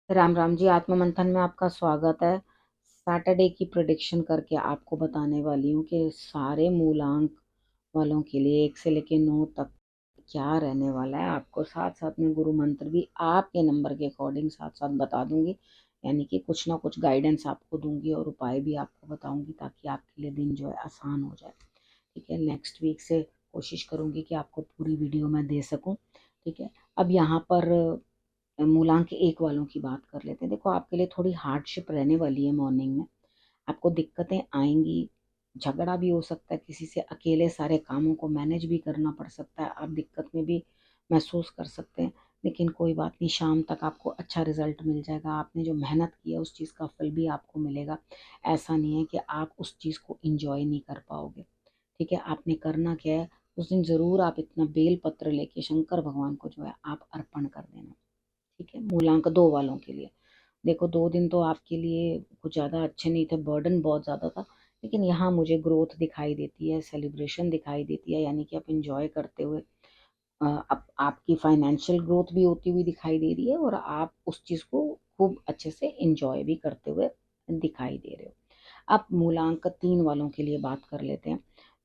राम राम जी। आत्म मंथन में आपका स्वागत है। सैटरडे की प्रिडिक्शन करके आपको बताने वाली हूँ कि सारे मूलांक वालों के लिए 1 से लेके 9 तक क्या रहने वाला है। आपको साथ साथ में गुरु मंत्र भी आपके नंबर के अकॉर्डिंग साथ साथ बता दूंगी, यानी कि कुछ ना कुछ गाइडेंस आपको दूंगी और उपाय भी आपको बताऊंगी ताकि आपके लिए दिन जो है आसान हो जाए। ठीक है, नेक्स्ट वीक से कोशिश करूंगी कि आपको पूरी वीडियो मैं दे सकूं। ठीक है, अब यहाँ पर मूलांक 1 वालों की बात कर लेते हैं। देखो, आपके लिए थोड़ी हार्डशिप रहने वाली है। मॉर्निंग में आपको दिक्कतें आएंगी, झगड़ा भी हो सकता है किसी से, अकेले सारे कामों को मैनेज भी करना पड़ सकता है, आप दिक्कत में भी महसूस कर सकते हैं। लेकिन कोई बात नहीं, शाम तक आपको अच्छा रिजल्ट मिल जाएगा। आपने जो मेहनत की है उस चीज़ का फल भी आपको मिलेगा। ऐसा नहीं है कि आप उस चीज़ को इंजॉय नहीं कर पाओगे। ठीक है, आपने करना क्या है, उस दिन ज़रूर आप इतना बेल पत्र लेके शंकर भगवान को जो है आप अर्पण कर देना। ठीक है, मूलांक 2 वालों के लिए देखो, 2 दिन तो आपके लिए कुछ ज़्यादा अच्छे नहीं थे, बर्डन बहुत ज़्यादा था। लेकिन यहाँ मुझे ग्रोथ दिखाई देती है, सेलिब्रेशन दिखाई देती है, यानी कि आप इंजॉय करते हुए अब आपकी फाइनेंशियल ग्रोथ भी होती हुई दिखाई दे रही है और आप उस चीज़ को खूब अच्छे से इंजॉय भी करते हुए दिखाई दे रहे हो। अब मूलांक 3 वालों के लिए बात कर लेते हैं।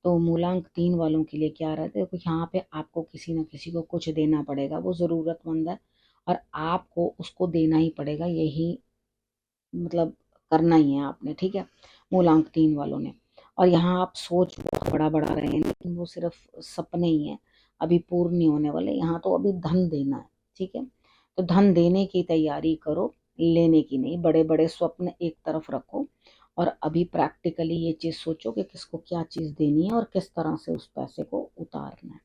तो मूलांक 3 वालों के लिए क्या रहता है, देखो यहाँ पे आपको किसी न किसी को कुछ देना पड़ेगा, वो ज़रूरतमंद है और आपको उसको देना ही पड़ेगा। यही मतलब करना ही है आपने। ठीक है, मूलांक 3 वालों ने। और यहाँ आप सोच बहुत बड़ा बड़ा रहे हैं, लेकिन वो सिर्फ सपने ही हैं, अभी पूर्ण नहीं होने वाले। यहाँ तो अभी धन देना है। ठीक है, तो धन देने की तैयारी करो, लेने की नहीं। बड़े बड़े स्वप्न एक तरफ रखो और अभी प्रैक्टिकली ये चीज़ सोचो कि किसको क्या चीज़ देनी है और किस तरह से उस पैसे को उतारना है।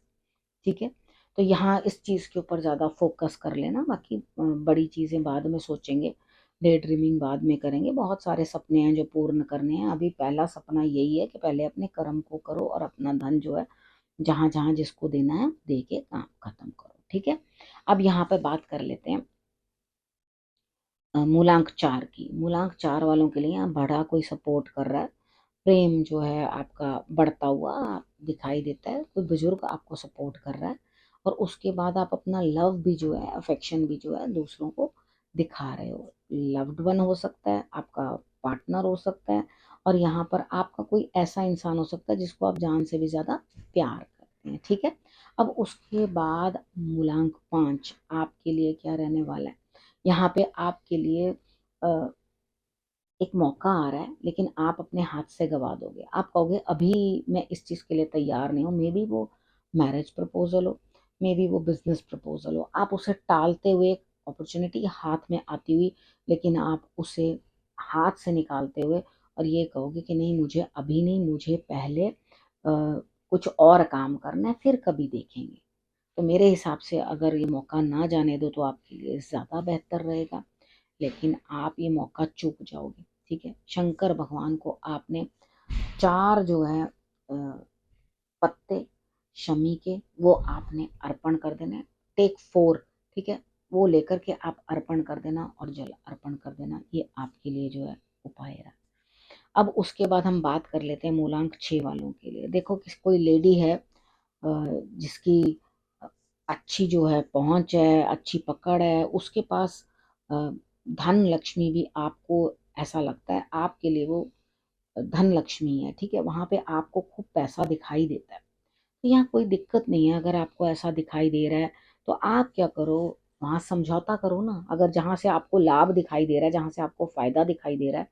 ठीक है, तो यहाँ इस चीज़ के ऊपर ज़्यादा फोकस कर लेना, बाकी बड़ी चीज़ें बाद में सोचेंगे, डे ड्रीमिंग बाद में करेंगे। बहुत सारे सपने हैं जो पूर्ण करने हैं। अभी पहला सपना यही है कि पहले अपने कर्म को करो और अपना धन जो है जहाँ जहाँ जिसको देना है दे के काम खत्म करो। ठीक है, अब यहाँ पे बात कर लेते हैं मूलांक 4 की। मूलांक 4 वालों के लिए यहाँ बड़ा कोई सपोर्ट कर रहा है, प्रेम जो है आपका बढ़ता हुआ दिखाई देता है। कोई बुजुर्ग आपको सपोर्ट कर रहा है और उसके बाद आप अपना लव भी जो है, अफेक्शन भी जो है दूसरों को दिखा रहे हो। लव्ड वन हो सकता है, आपका पार्टनर हो सकता है, और यहाँ पर आपका कोई ऐसा इंसान हो सकता है जिसको आप जान से भी ज़्यादा प्यार करते हैं। ठीक है, अब उसके बाद मूलांक 5 आपके लिए क्या रहने वाला है। यहाँ पे आपके लिए एक मौका आ रहा है, लेकिन आप अपने हाथ से गवा दोगे। आप कहोगे अभी मैं इस चीज़ के लिए तैयार नहीं हूँ। मे बी वो मैरिज प्रपोजल हो, मे बी वो बिजनेस प्रपोजल हो। आप उसे टालते हुए, एक अपॉर्चुनिटी हाथ में आती हुई, लेकिन आप उसे हाथ से निकालते हुए और ये कहोगे कि नहीं, मुझे अभी नहीं, मुझे पहले कुछ और काम करना है, फिर कभी देखेंगे। तो मेरे हिसाब से अगर ये मौका ना जाने दो तो आपके लिए ज़्यादा बेहतर रहेगा, लेकिन आप ये मौका चूक जाओगे। ठीक है, शंकर भगवान को आपने 4 जो है पत्ते शमी के, वो आपने अर्पण कर देना है। टेक 4, ठीक है, वो लेकर के आप अर्पण कर देना और जल अर्पण कर देना। ये आपके लिए जो है उपाय रहा। अब उसके बाद हम बात कर लेते हैं मूलांक 6 वालों के लिए। देखो, किस कोई लेडी है जिसकी अच्छी जो है पहुंच है, अच्छी पकड़ है, उसके पास धन लक्ष्मी भी आपको ऐसा लगता है आपके लिए वो धन लक्ष्मी है। ठीक है, वहां पे आपको खूब पैसा दिखाई देता है। तो यहाँ कोई दिक्कत नहीं है। अगर आपको ऐसा दिखाई दे रहा है तो आप क्या करो, वहां समझौता करो ना। अगर जहां से आपको लाभ दिखाई दे रहा है, जहां से आपको फायदा दिखाई दे रहा है,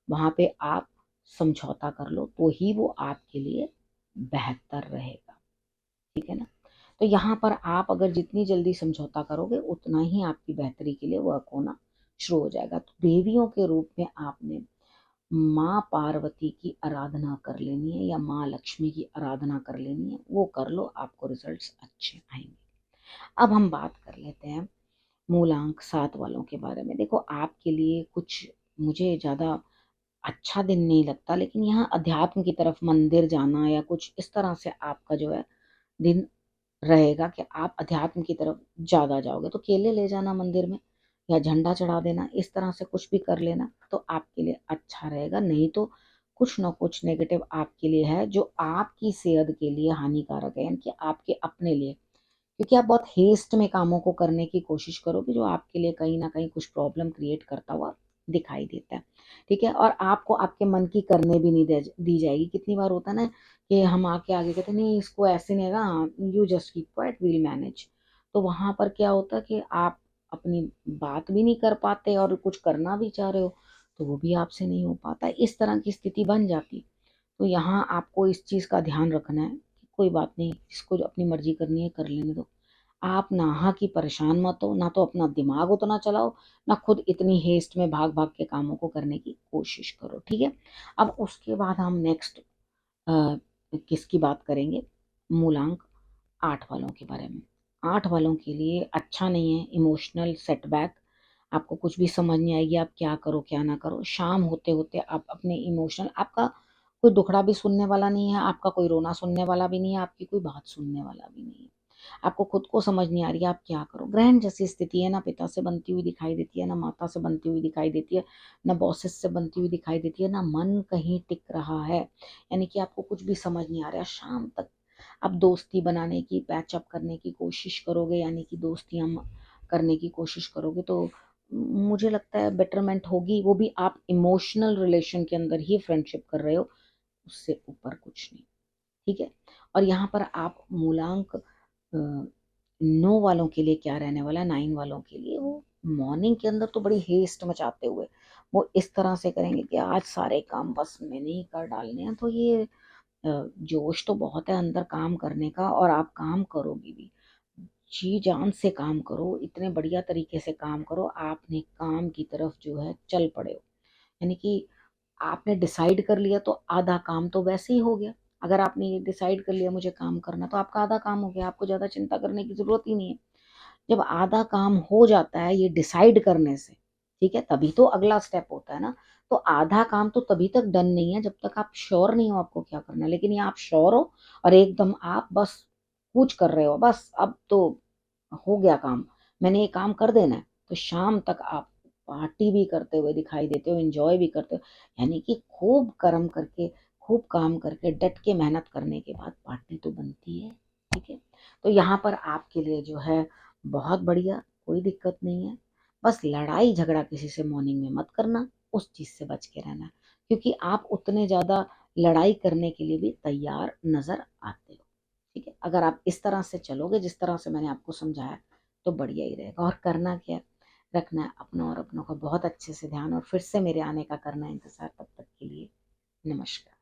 वहां पे आप समझौता कर लो, तो ही वो आपके लिए बेहतर रहेगा। ठीक है ना, तो यहाँ पर आप अगर जितनी जल्दी समझौता करोगे उतना ही आपकी बेहतरी के लिए वर्क होना शुरू हो जाएगा। तो देवियों के रूप में आपने माँ पार्वती की आराधना कर लेनी है या माँ लक्ष्मी की आराधना कर लेनी है, वो कर लो, आपको रिजल्ट्स अच्छे आएंगे। अब हम बात कर लेते हैं मूलांक 7 वालों के बारे में। देखो, आपके लिए कुछ मुझे ज़्यादा अच्छा दिन नहीं लगता, लेकिन यहाँ अध्यात्म की तरफ मंदिर जाना या कुछ इस तरह से आपका जो है दिन रहेगा कि आप अध्यात्म की तरफ ज़्यादा जाओगे। तो केले ले जाना मंदिर में या झंडा चढ़ा देना, इस तरह से कुछ भी कर लेना तो आपके लिए अच्छा रहेगा। नहीं तो कुछ ना कुछ नेगेटिव आपके लिए है जो आपकी सेहत के लिए हानिकारक है, यानी कि आपके अपने लिए। क्योंकि आप बहुत हेस्ट में कामों को करने की कोशिश करोगे, जो आपके लिए कहीं ना कहीं कुछ प्रॉब्लम क्रिएट करता हुआ दिखाई देता है। ठीक है, और आपको आपके मन की करने भी नहीं दी जाएगी। कितनी बार होता है ना कि हम आके आगे कहते हैं, नहीं इसको ऐसे नहीं ना, you just keep quiet, we'll manage. तो वहां पर क्या होता है कि आप अपनी बात भी नहीं कर पाते और कुछ करना भी चाह रहे हो तो वो भी आपसे नहीं हो पाता, इस तरह की स्थिति बन जाती। तो यहाँ आपको इस चीज़ का ध्यान रखना है कि कोई बात नहीं, जिसको जो अपनी मर्जी करनी है कर लेने दो। आप नाहा कि परेशान मत हो, ना तो अपना दिमाग उतना चलाओ, ना खुद इतनी हेस्ट में भाग भाग के कामों को करने की कोशिश करो। ठीक है, अब उसके बाद हम नेक्स्ट किसकी बात करेंगे, मूलांक 8 वालों के बारे में। 8 वालों के लिए अच्छा नहीं है इमोशनल सेटबैक। आपको कुछ भी समझ नहीं आएगी, आप क्या करो क्या ना करो। शाम होते होते आप अपने इमोशनल, आपका कोई दुखड़ा भी सुनने वाला नहीं है, आपका कोई रोना सुनने वाला भी नहीं है, आपकी कोई बात सुनने वाला भी नहीं है। आपको खुद को समझ नहीं आ रही है आप क्या करो। ग्रहण जैसी स्थिति है, ना पिता से बनती हुई दिखाई देती है, ना माता से बनती हुई दिखाई देती है, ना बॉसेस से बनती हुई दिखाई देती है, ना मन कहीं टिक रहा है। यानी कि आपको कुछ भी समझ नहीं आ रहा है। शाम तक आप दोस्ती बनाने की, पैचअप करने की कोशिश करोगे, यानी कि दोस्तियां करने की कोशिश करोगे तो मुझे लगता है बेटरमेंट होगी। वो भी आप इमोशनल रिलेशन के अंदर ही फ्रेंडशिप कर रहे हो, उससे ऊपर कुछ नहीं। ठीक है, और यहाँ पर आप मूलांक 9 वालों के लिए क्या रहने वाला है, 9 वालों के लिए वो मॉर्निंग के अंदर तो बड़ी हेस्ट मचाते हुए वो इस तरह से करेंगे कि आज सारे काम बस मैंने ही कर डालने हैं। तो ये जोश तो बहुत है अंदर काम करने का, और आप काम करोगे भी, जी जान से काम करो, इतने बढ़िया तरीके से काम करो, आपने काम की तरफ जो है चल पड़े हो। यानी कि आपने डिसाइड कर लिया तो आधा काम तो वैसे ही हो गया। अगर आपने ये डिसाइड कर लिया मुझे काम करना, तो आपका आधा काम हो गया, आपको ज़्यादा चिंता करने की ज़रूरत ही नहीं है। जब आधा काम हो जाता है ये डिसाइड करने से, ठीक है, तभी तो अगला स्टेप होता है ना। तो आधा काम तो तभी तक डन नहीं है जब तक आप श्योर नहीं हो आपको क्या करना है। लेकिन ये आप श्योर हो और एकदम आप बस कुछ कर रहे हो, बस अब तो हो गया काम, मैंने ये काम कर देना है, तो शाम तक आप पार्टी भी करते हुए दिखाई देते हो, एंजॉय भी करते हो। यानी कि खूब कर्म करके, खूब काम करके, डट के मेहनत करने के बाद पार्टी तो बनती है। ठीक है, तो यहाँ पर आपके लिए जो है बहुत बढ़िया, कोई दिक्कत नहीं है। बस लड़ाई झगड़ा किसी से मॉर्निंग में मत करना, उस चीज से बच के रहना, क्योंकि आप उतने ज्यादा लड़ाई करने के लिए भी तैयार नजर आते हो। ठीक है, अगर आप इस तरह से चलोगे जिस तरह से मैंने आपको समझाया तो बढ़िया ही रहेगा। और करना क्या है, रखना है अपना और अपनों का बहुत अच्छे से ध्यान, और फिर से मेरे आने का करना है इंतजार। तब तक के लिए नमस्कार।